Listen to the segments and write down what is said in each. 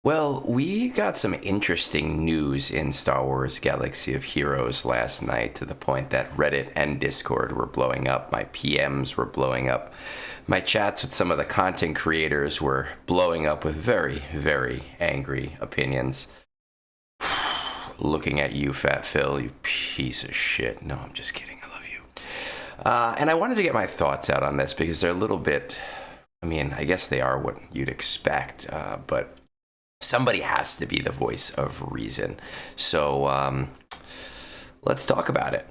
Well, we got some interesting news in Star Wars Galaxy of Heroes last night to the point that Reddit and Discord were blowing up. My PMs were blowing up. My chats with some of the content creators were blowing up with very, very angry opinions. Looking at you, Fat Phil, you piece of shit. No, I'm just kidding. I love you. And I wanted to get my thoughts out on this because they're a little bit, I guess they are what you'd expect, but somebody has to be the voice of reason. So let's talk about it.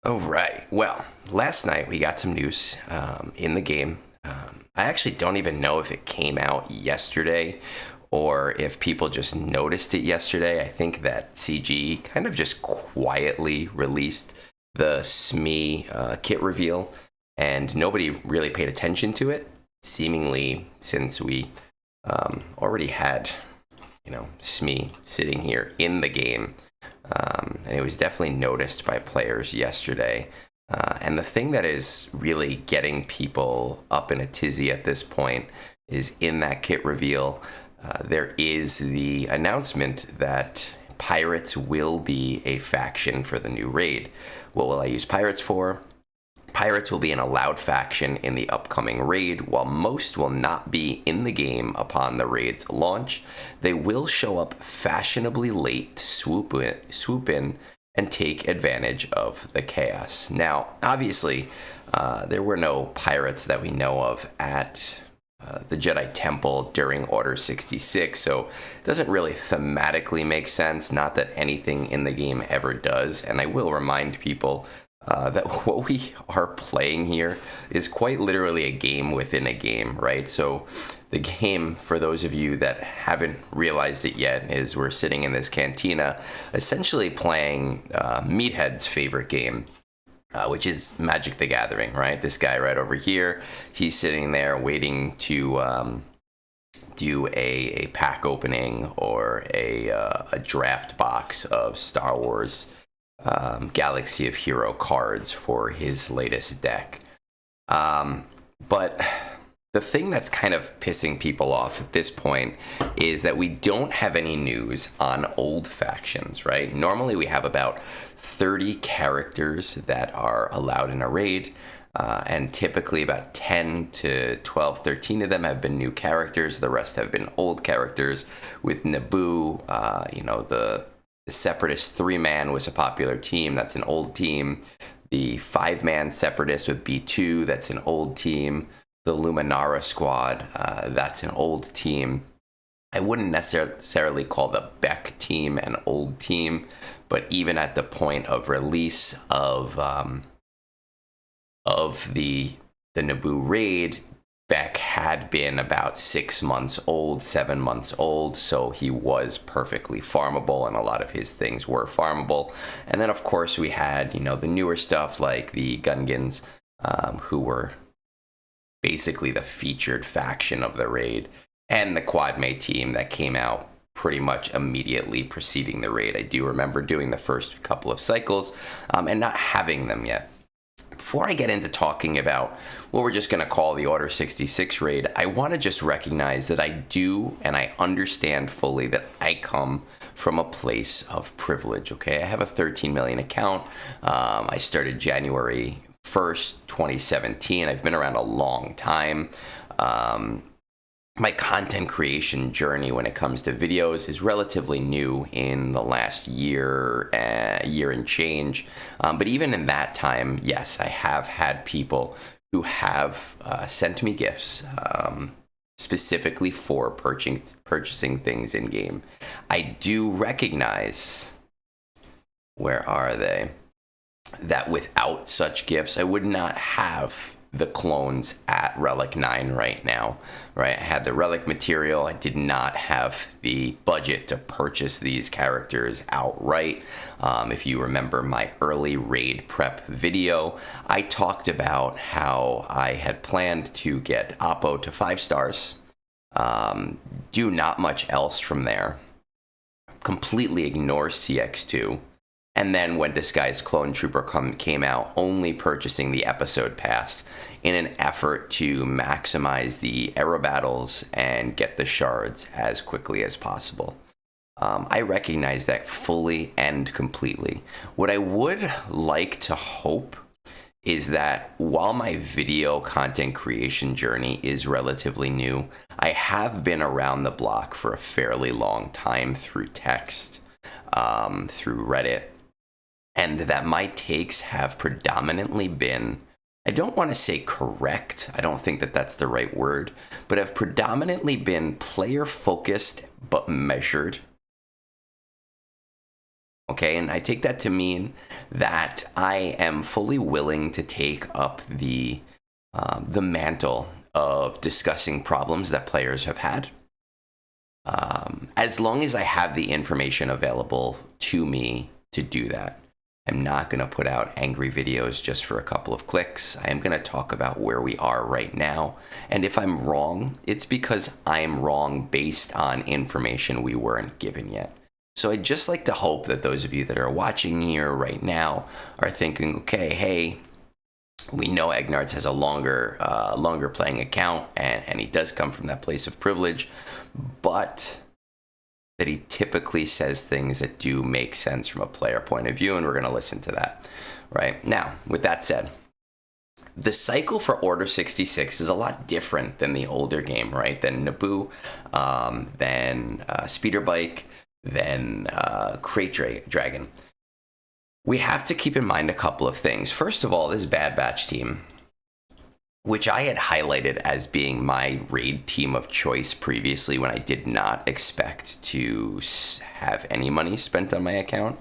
All right. Well, last night we got some news in the game. I actually don't even know if it came out yesterday or if people just noticed it yesterday. I think that CG kind of just quietly released the SME kit reveal, and nobody really paid attention to it, seemingly since we already had, SME sitting here in the game. And it was definitely noticed by players yesterday. And the thing that is really getting people up in a tizzy at this point is in that kit reveal, there is the announcement that pirates will be a faction for the new raid. What will I use pirates for? Pirates will be an allowed faction in the upcoming raid. While most will not be in the game upon the raid's launch, they will show up fashionably late to swoop in and take advantage of the chaos. Now, obviously, there were no pirates that we know of at the Jedi Temple during Order 66, so it doesn't really thematically make sense, not that anything in the game ever does. And I will remind people that what we are playing here is quite literally a game within a game, right? So the game, for those of you that haven't realized it yet, is we're sitting in this cantina essentially playing Meathead's favorite game, which is Magic the Gathering, right? This guy right over here, he's sitting there waiting to do a pack opening or a draft box of Star Wars Galaxy of Hero cards for his latest deck. But the thing that's kind of pissing people off at this point is that we don't have any news on old factions, right? Normally we have about 30 characters that are allowed in a raid, and typically about 10 to 12, 13 of them have been new characters. The rest have been old characters. With Naboo, the Separatist 3-man was a popular team. That's an old team. The 5-man Separatist with B2, that's an old team. The Luminara squad, that's an old team. I wouldn't necessarily call the Beck team an old team, but even at the point of release of the Naboo raid, Beck had been about 6 months old, 7 months old, so he was perfectly farmable, and a lot of his things were farmable. And then, of course, we had, the newer stuff like the Gungans, who were basically the featured faction of the raid, and the Quadme team that came out pretty much immediately preceding the raid. I do remember doing the first couple of cycles and not having them yet. Before I get into talking about what we're just going to call the Order 66 raid, I want to just recognize that I do and I understand fully that I come from a place of privilege, okay? I have a 13 million account. I started January 1st, 2017. I've been around a long time. My content creation journey when it comes to videos is relatively new in the last year and change. But even in that time, yes, I have had people who have sent me gifts specifically for purchasing things in game. I do recognize, where are they, that without such gifts, I would not have the clones at Relic 9 right now, right? I had the Relic material. I did not have the budget to purchase these characters outright. If you remember my early raid prep video, I talked about how I had planned to get Oppo to 5 stars, do not much else from there, completely ignore CX2. And then when Disguised Clone Trooper came out, only purchasing the episode pass in an effort to maximize the era battles and get the shards as quickly as possible. I recognize that fully and completely. What I would like to hope is that while my video content creation journey is relatively new, I have been around the block for a fairly long time through text, through Reddit, and that my takes have predominantly been, I don't want to say correct, I don't think that that's the right word, but have predominantly been player focused but measured. Okay, and I take that to mean that I am fully willing to take up the mantle of discussing problems that players have had, as long as I have the information available to me to do that. I'm not going to put out angry videos just for a couple of clicks. I am going to talk about where we are right now. And if I'm wrong, it's because I'm wrong based on information we weren't given yet. So I'd just like to hope that those of you that are watching here right now are thinking, okay, hey, we know Egnards has a longer playing account, and he does come from that place of privilege, but that he typically says things that do make sense from a player point of view, and we're going to listen to that. Right? Now, with that said, the cycle for Order 66 is a lot different than the older game, right? Than Naboo, than Speeder Bike, than Crate Dragon. We have to keep in mind a couple of things. First of all, this Bad Batch team, which I had highlighted as being my raid team of choice previously when I did not expect to have any money spent on my account,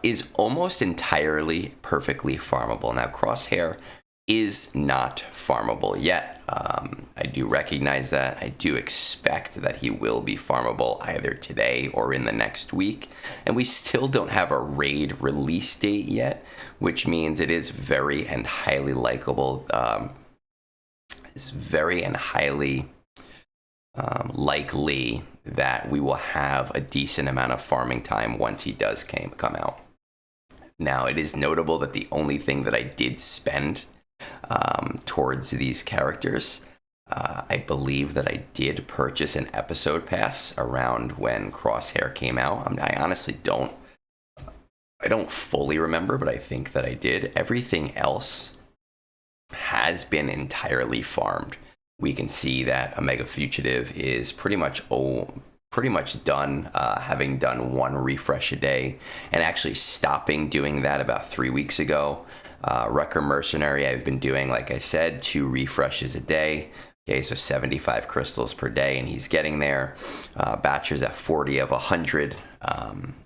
is almost entirely perfectly farmable. Now, Crosshair is not farmable yet. I do recognize that. I do expect that he will be farmable either today or in the next week. And we still don't have a raid release date yet, which means it is very and highly likable. It's very and highly likely that we will have a decent amount of farming time once he does come out. Now, it is notable that the only thing that I did spend towards these characters, I believe that I did purchase an episode pass around when Crosshair came out. I honestly don't fully remember, but I think that I did. Everything else has been entirely farmed. We can see that Omega Fugitive is pretty much done, having done one refresh a day, and actually stopping doing that about 3 weeks ago. Wrecker Mercenary, I've been doing, like I said, 2 refreshes a day. Okay, so 75 crystals per day, and he's getting there. Batcher's at 40 of 100.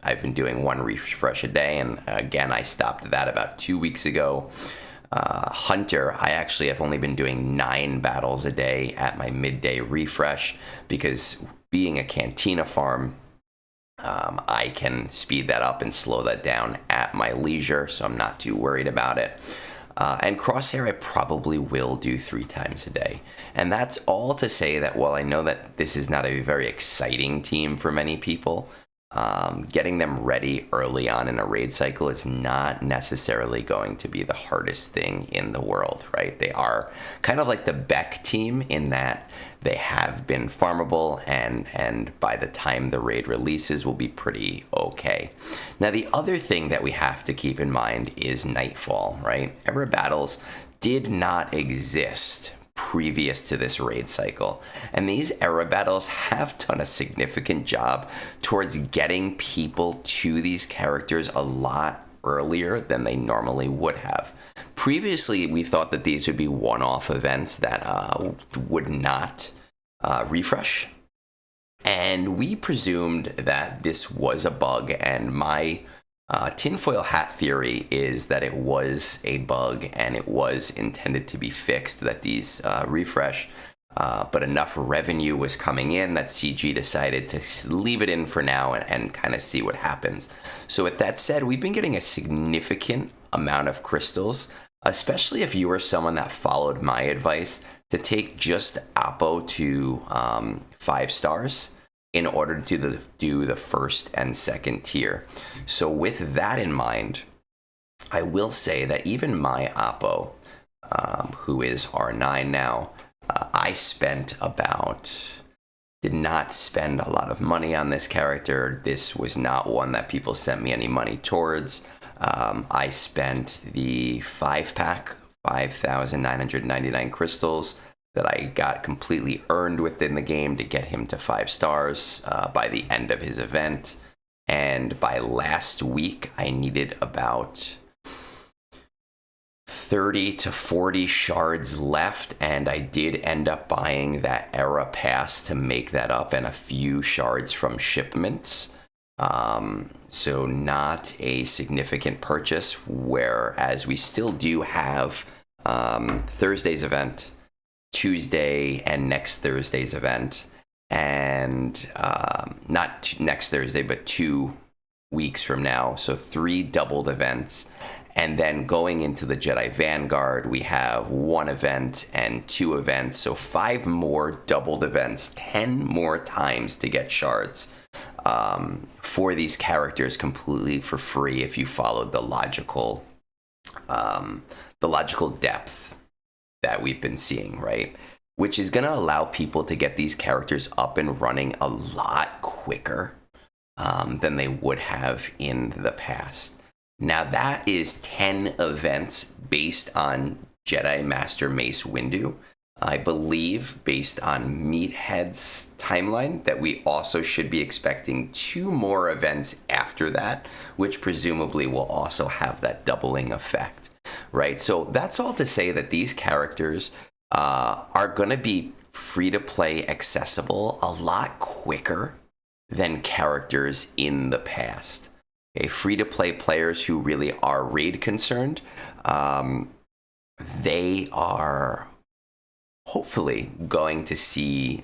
I've been doing 1 refresh a day, and again, I stopped that about 2 weeks ago. Hunter, I actually have only been doing 9 battles a day at my midday refresh, because being a Cantina farm, I can speed that up and slow that down at my leisure, so I'm not too worried about it. And Crosshair, I probably will do 3 times a day. And that's all to say that while I know that this is not a very exciting team for many people, getting them ready early on in a raid cycle is not necessarily going to be the hardest thing in the world, right? They are kind of like the Beck team in that they have been farmable, and by the time the raid releases will be pretty okay. Now, the other thing that we have to keep in mind is Nightfall, right? Era battles did not exist previous to this raid cycle, and these era battles have done a significant job towards getting people to these characters a lot earlier than they normally would have. Previously, we thought that these would be one-off events that would not refresh, and we presumed that this was a bug, and my tinfoil hat theory is that it was a bug and it was intended to be fixed, that these refresh, but enough revenue was coming in that CG decided to leave it in for now and kind of see what happens. So with that said, we've been getting a significant amount of crystals, especially if you were someone that followed my advice to take just Oppo to 5 stars. in order to do the first and second tier. So with that in mind, I will say that even my Oppo, who is R9 now, I did not spend a lot of money on this character. This was not one that people sent me any money towards. I spent the 5-pack, 5,999 crystals that I got completely earned within the game to get him to 5 stars by the end of his event. And by last week, I needed about 30 to 40 shards left, and I did end up buying that era pass to make that up and a few shards from shipments. So not a significant purchase, whereas we still do have Thursday's event, Tuesday, and next Thursday's event, and not next Thursday, but 2 weeks from now, so 3 doubled events. And then going into the Jedi Vanguard, we have 1 event and 2 events, so 5 more doubled events, 10 more times to get shards for these characters completely for free if you followed the logical depth that we've been seeing, right? Which is going to allow people to get these characters up and running a lot quicker than they would have in the past. Now that is 10 events based on Jedi Master Mace Windu. I believe, based on Meathead's timeline, that we also should be expecting 2 more events after that, which presumably will also have that doubling effect, right? So that's all to say that these characters are going to be free-to-play accessible a lot quicker than characters in the past. Okay, free-to-play players who really are raid concerned, they are hopefully going to see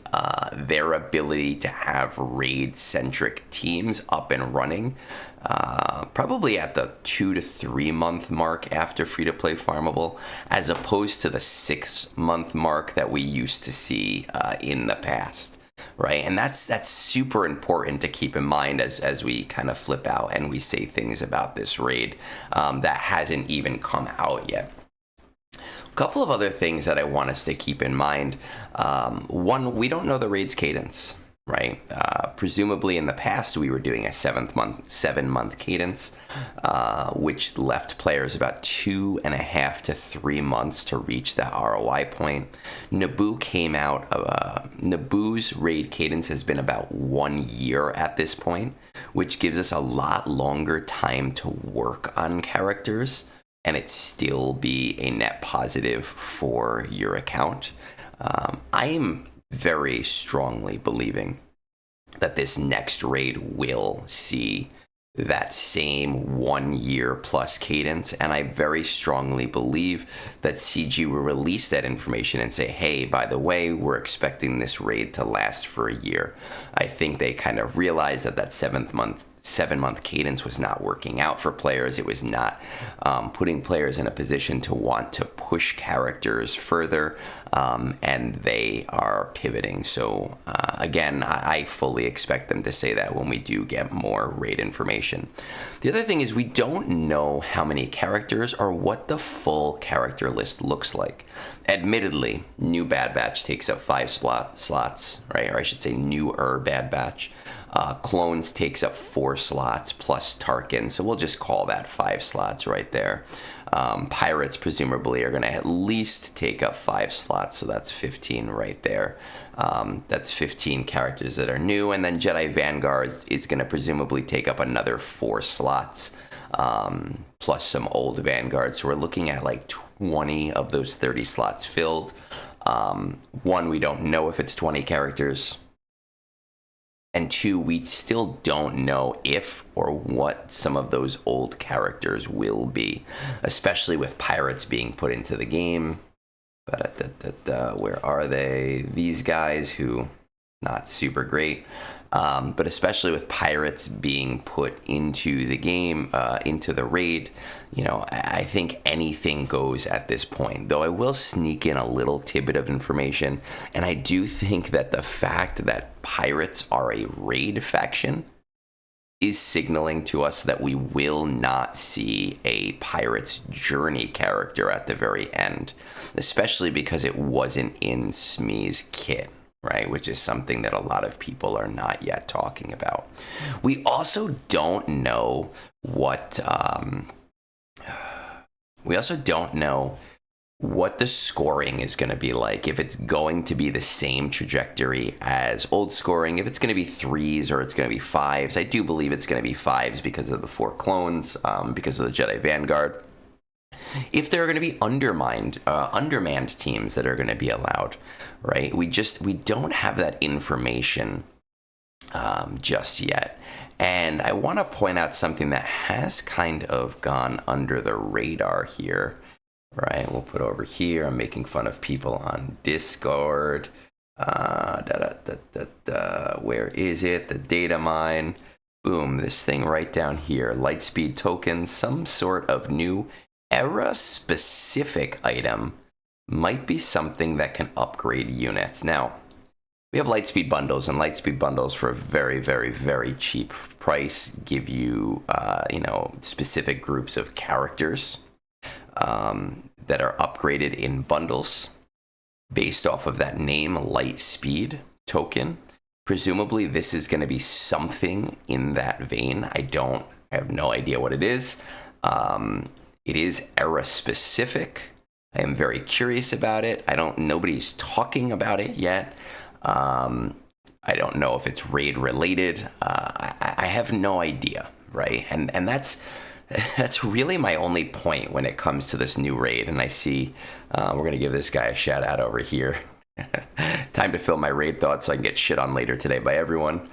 their ability to have raid-centric teams up and running probably at the 2 to 3 month mark after free-to-play farmable, as opposed to the 6-month mark that we used to see in the past. Right, and that's super important to keep in mind as we kind of flip out and we say things about this raid that hasn't even come out yet. A couple of other things that I want us to keep in mind. One, we don't know the raid's cadence, right? Presumably in the past we were doing a 7-month cadence, which left players about 2.5 to 3 months to reach that ROI point. Naboo came out of Naboo's raid cadence has been about 1 year at this point, which gives us a lot longer time to work on characters and it still be a net positive for your account. I am very strongly believing that this next raid will see that same 1 year plus cadence, and I very strongly believe that CG will release that information and say, hey, by the way, we're expecting this raid to last for a year. I think they kind of realized that 7-month cadence was not working out for players. It was not putting players in a position to want to push characters further, and they are pivoting. So again, I fully expect them to say that when we do get more raid information. The other thing is we don't know how many characters or what the full character list looks like. Admittedly, new Bad Batch takes up 5 slots, right? Or I should say newer Bad Batch. Clones takes up 4 slots plus Tarkin, so we'll just call that 5 slots right there. Pirates presumably are going to at least take up 5 slots, so that's 15 right there. That's 15 characters that are new, and then Jedi Vanguard is going to presumably take up another 4 slots, plus some old Vanguards. So we're looking at like 20 of those 30 slots filled. One, we don't know if it's 20 characters. And 2, we still don't know if or what some of those old characters will be, especially with Pirates being put into the game. Where are they? These guys who, not super great. But especially with pirates being put into the game, into the raid, I think anything goes at this point. Though I will sneak in a little tidbit of information, and I do think that the fact that pirates are a raid faction is signaling to us that we will not see a Pirate's Journey character at the very end, especially because it wasn't in Smee's kit, right? Which is something that a lot of people are not yet talking about. We also don't know what what the scoring is going to be like, if it's going to be the same trajectory as old scoring, if it's going to be 3s or it's going to be 5s. I do believe it's going to be 5s because of the 4 clones, because of the Jedi Vanguard. If there are going to be undermanned teams that are going to be allowed, right? We don't have that information just yet. And I want to point out something that has kind of gone under the radar here. Right, we'll put over here. I'm making fun of people on Discord. Where is it? The data mine. Boom, this thing right down here. Lightspeed tokens, some sort of new era-specific item might be something that can upgrade units. Now, we have Lightspeed bundles, and Lightspeed bundles for a very, very, very cheap price give you, specific groups of characters that are upgraded in bundles based off of that name, Lightspeed token. Presumably, this is going to be something in that vein. I have no idea what it is. It is era specific. I am very curious about it. Nobody's talking about it yet. I don't know if it's raid related. I have no idea, right? And that's really my only point when it comes to this new raid. And I see we're going to give this guy a shout out over here. Time to fill my raid thoughts so I can get shit on later today by everyone.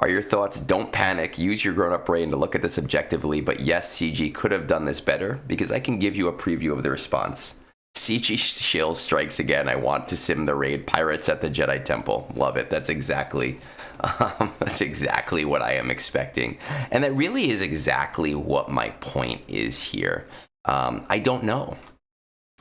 Are your thoughts? Don't panic. Use your grown-up brain to look at this objectively. But yes, CG could have done this better, because I can give you a preview of the response. CG Shill strikes again. I want to sim the raid. Pirates at the Jedi Temple. Love it. That's exactly what I am expecting. And that really is exactly what my point is here. I don't know.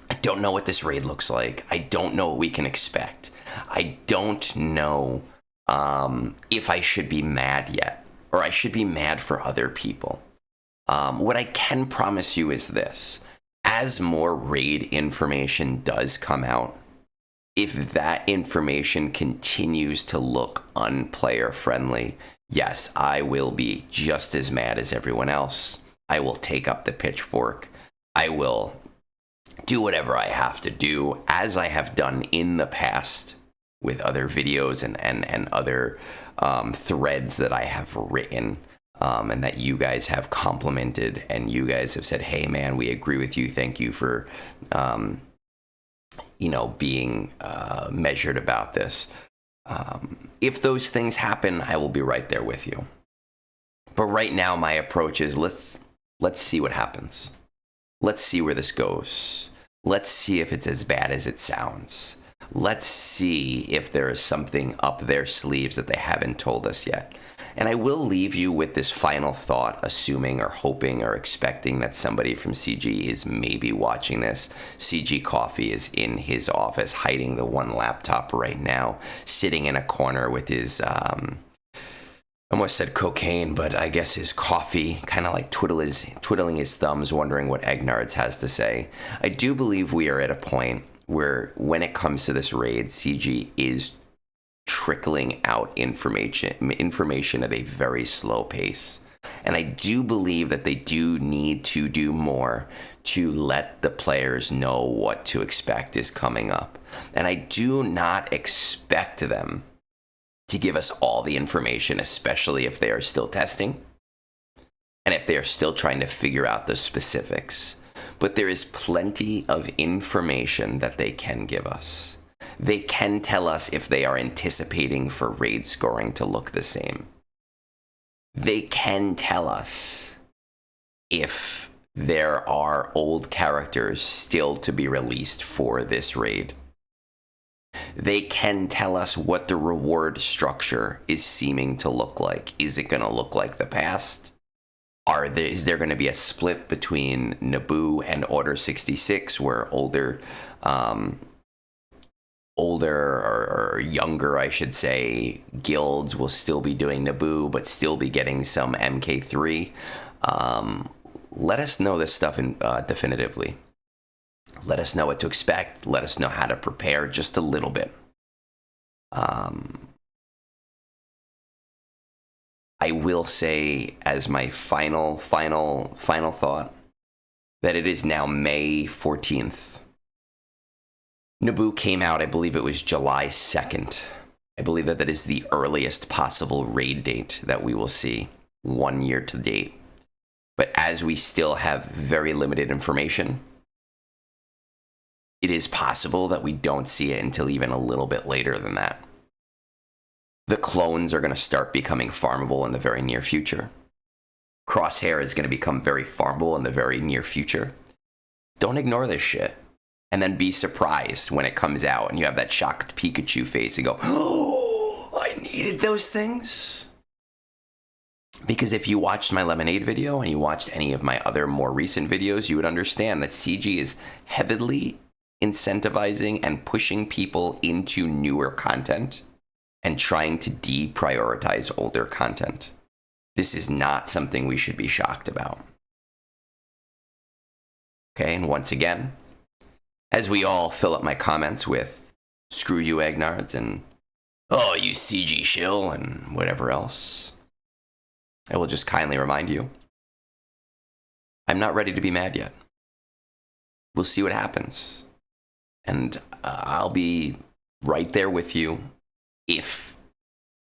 I don't know what this raid looks like. I don't know what we can expect. I don't know if I should be mad yet, or I should be mad for other people. What I can promise you is this. As more raid information does come out, if that information continues to look unplayer friendly, yes, I will be just as mad as everyone else. I will take up the pitchfork. I will do whatever I have to do, as I have done in the past with other videos and other threads that I have written. And that you guys have complimented, and you guys have said, hey man, we agree with you. Thank you for, being measured about this. If those things happen, I will be right there with you. But right now, my approach is let's see what happens. Let's see where this goes. Let's see if it's as bad as it sounds. Let's see if there is something up their sleeves that they haven't told us yet. And I will leave you with this final thought, assuming or hoping or expecting that somebody from CG is maybe watching this. CG Coffee is in his office, hiding the one laptop right now, sitting in a corner with his, almost said cocaine, but I guess his coffee, kind of like twiddling his thumbs, wondering what Egnards has to say. I do believe we are at a point where, when it comes to this raid, CG is trickling out information at a very slow pace. And I do believe that they do need to do more to let the players know what to expect is coming up. And I do not expect them to give us all the information, especially if they are still testing and if they are still trying to figure out the specifics. But there is plenty of information that they can give us. They can tell us if they are anticipating for raid scoring to look the same. They can tell us if there are old characters still to be released for this raid. They can tell us what the reward structure is seeming to look like. Is it going to look like the past? Is there going to be a split between Naboo and Order 66, where older or younger, I should say, guilds will still be doing Naboo, but still be getting some MK3? Let us know this stuff definitively. Let us know what to expect. Let us know how to prepare just a little bit. I will say, as my final thought, that it is now May 14th. Naboo came out, I believe it was July 2nd. I believe that is the earliest possible raid date that we will see, 1 year to date. But as we still have very limited information, it is possible that we don't see it until even a little bit later than that. The clones are going to start becoming farmable in the very near future. Crosshair is going to become very farmable in the very near future. Don't ignore this shit. And then be surprised when it comes out and you have that shocked Pikachu face and go, oh, I needed those things. Because if you watched my Lemonade video and you watched any of my other more recent videos, you would understand that CG is heavily incentivizing and pushing people into newer content and trying to deprioritize older content. This is not something we should be shocked about. Okay, and once again, as we all fill up my comments with screw you Egnards and oh, you CG shill and whatever else, I will just kindly remind you, I'm not ready to be mad yet. We'll see what happens. And I'll be right there with you if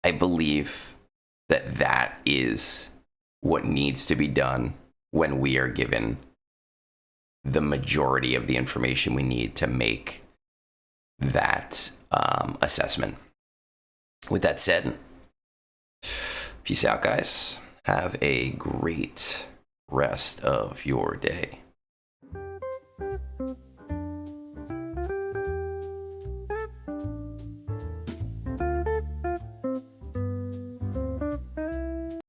I believe that that is what needs to be done when we are given the majority of the information we need to make that assessment. With that said, peace out, guys. Have a great rest of your day.